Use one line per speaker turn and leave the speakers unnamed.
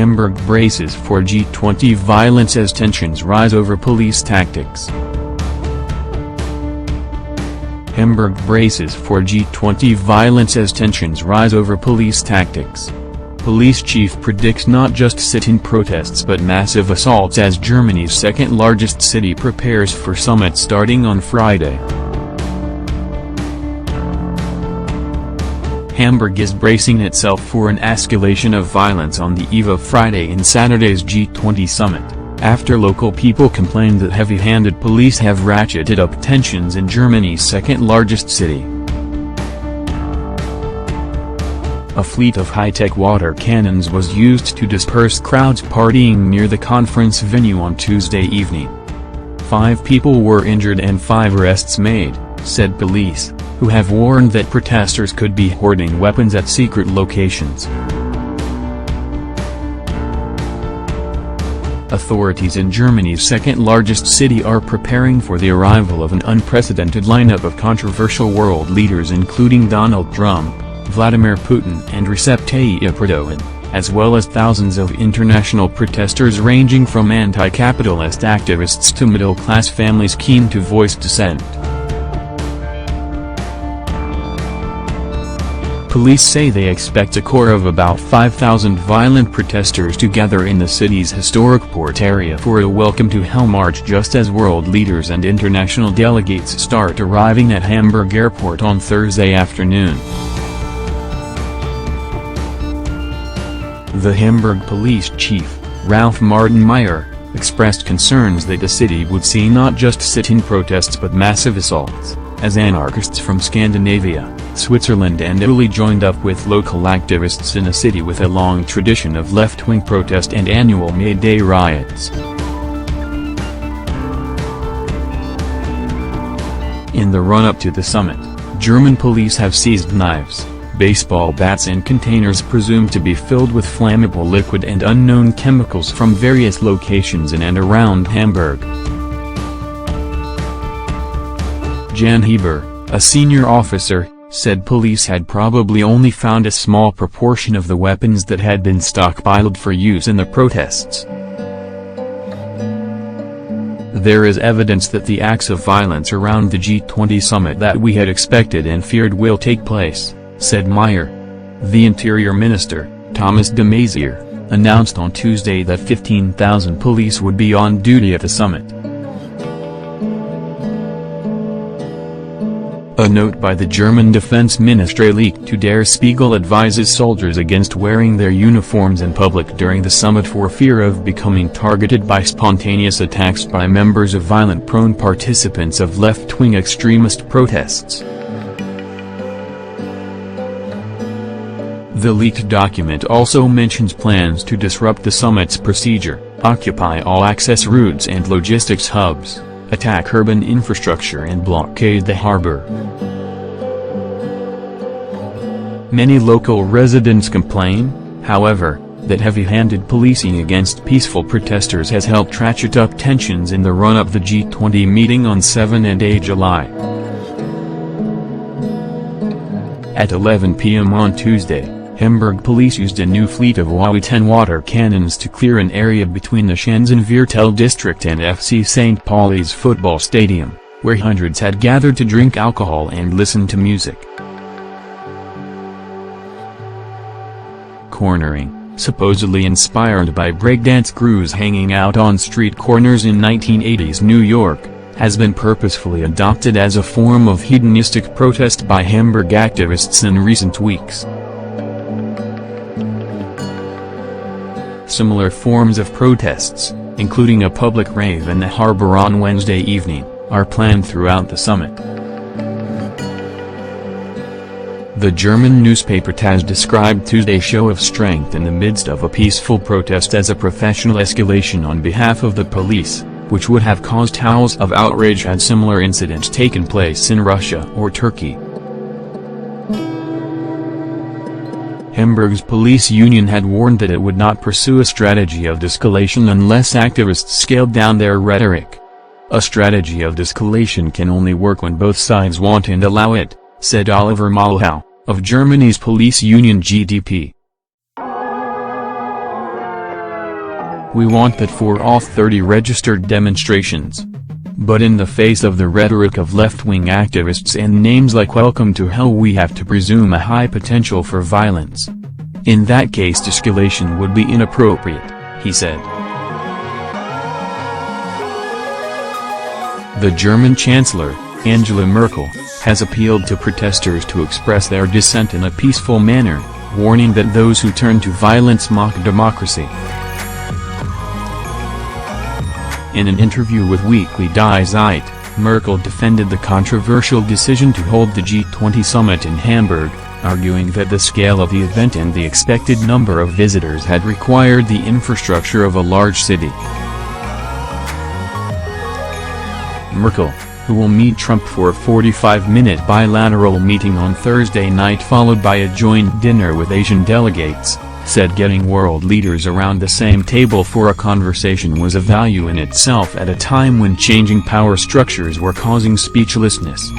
Hamburg braces for G20 violence as tensions rise over police tactics. Hamburg braces for G20 violence as tensions rise over police tactics. Police chief predicts not just sit-in protests but massive assaults as Germany's second-largest city prepares for summit starting on Friday. Hamburg is bracing itself for an escalation of violence on the eve of Friday in Saturday's G20 summit, after local people complained that heavy-handed police have ratcheted up tensions in Germany's second-largest city. A fleet of high-tech water cannons was used to disperse crowds partying near the conference venue on Tuesday evening. 5 people were injured and 5 arrests made, said police, who have warned that protesters could be hoarding weapons at secret locations. Authorities in Germany's second-largest city are preparing for the arrival of an unprecedented lineup of controversial world leaders including Donald Trump, Vladimir Putin and Recep Tayyip Erdogan, as well as thousands of international protesters ranging from anti-capitalist activists to middle-class families keen to voice dissent. Police say they expect a core of about 5,000 violent protesters to gather in the city's historic port area for a Welcome to Hell march just as world leaders and international delegates start arriving at Hamburg Airport on Thursday afternoon. The Hamburg police chief, Ralf Martin Meyer, expressed concerns that the city would see not just sit-in protests but massive assaults, as anarchists from Scandinavia, Switzerland and Italy joined up with local activists in a city with a long tradition of left-wing protest and annual May Day riots. In the run-up to the summit, German police have seized knives, baseball bats and containers presumed to be filled with flammable liquid and unknown chemicals from various locations in and around Hamburg. Jan Heber, a senior officer, said police had probably only found a small proportion of the weapons that had been stockpiled for use in the protests. There is evidence that the acts of violence around the G20 summit that we had expected and feared will take place, said Meyer. The Interior Minister, Thomas de Maizière, announced on Tuesday that 15,000 police would be on duty at the summit. A note by the German Defense Ministry leaked to Der Spiegel advises soldiers against wearing their uniforms in public during the summit for fear of becoming targeted by spontaneous attacks by members of violent-prone participants of left-wing extremist protests. The leaked document also mentions plans to disrupt the summit's procedure, occupy all access routes and logistics hubs, attack urban infrastructure and blockade the harbor. Many local residents complain, however, that heavy-handed policing against peaceful protesters has helped ratchet up tensions in the run-up to the G20 meeting on 7 and 8 July. At 11 p.m. on Tuesday, Hamburg police used a new fleet of Huawei-10 water cannons to clear an area between the Schanzenviertel district and FC St. Pauli's football stadium, where hundreds had gathered to drink alcohol and listen to music. Cornering, supposedly inspired by breakdance crews hanging out on street corners in 1980s New York, has been purposefully adopted as a form of hedonistic protest by Hamburg activists in recent weeks. Similar forms of protests, including a public rave in the harbor on Wednesday evening, are planned throughout the summit. The German newspaper TASS described Tuesday's show of strength in the midst of a peaceful protest as a professional escalation on behalf of the police, which would have caused howls of outrage had similar incidents taken place in Russia or Turkey. Hamburg's police union had warned that it would not pursue a strategy of de-escalation unless activists scaled down their rhetoric. A strategy of de-escalation can only work when both sides want and allow it, said Oliver Malhau, of Germany's police union GdP. We want that for all 30 registered demonstrations. But in the face of the rhetoric of left-wing activists and names like Welcome to Hell, we have to presume a high potential for violence. In that case, escalation would be inappropriate, he said. The German Chancellor, Angela Merkel, has appealed to protesters to express their dissent in a peaceful manner, warning that those who turn to violence mock democracy. In an interview with Weekly Die Zeit, Merkel defended the controversial decision to hold the G20 summit in Hamburg, arguing that the scale of the event and the expected number of visitors had required the infrastructure of a large city. Merkel, who will meet Trump for a 45-minute bilateral meeting on Thursday night followed by a joint dinner with Asian delegates, said getting world leaders around the same table for a conversation was a value in itself at a time when changing power structures were causing speechlessness.